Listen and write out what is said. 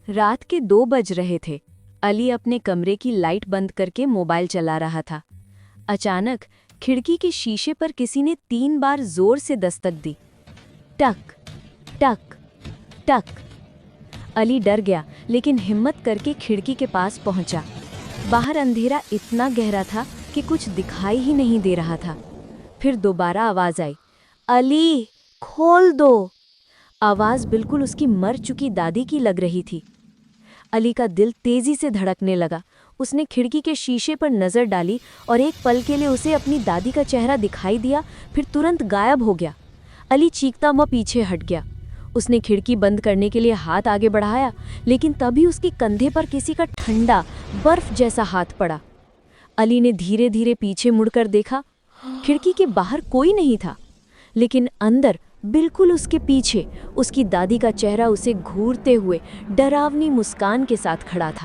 रात के 2 बज रहे थे। अली अपने कमरे की लाइट बंद करके मोबाइल चला रहा था। अचानक खिड़की के शीशे पर किसी ने 3 बार जोर से दस्तक दी। टक टक टक। अली डर गया, लेकिन हिम्मत करके खिड़की के पास पहुंचा। बाहर अंधेरा इतना गहरा था कि कुछ दिखाई ही नहीं दे रहा था। फिर दोबारा आवाज आई, अली खोल दो। आवाज बिल्कुल उसकी मर चुकी दादी की लग रही थी। अली का दिल तेजी से धड़कने लगा। उसने खिड़की के शीशे पर नजर डाली और एक पल के लिए उसे अपनी दादी का चेहरा दिखाई दिया, फिर तुरंत गायब हो गया। अली चीखता हुआ पीछे हट गया। उसने खिड़की बंद करने के लिए हाथ आगे बढ़ाया, लेकिन तभी उसके कंधे पर किसी का ठंडा बर्फ जैसा हाथ पड़ा। अली ने धीरे धीरे पीछे मुड़कर देखा। खिड़की के बाहर कोई नहीं था, लेकिन अंदर बिल्कुल उसके पीछे उसकी दादी का चेहरा उसे घूरते हुए डरावनी मुस्कान के साथ खड़ा था।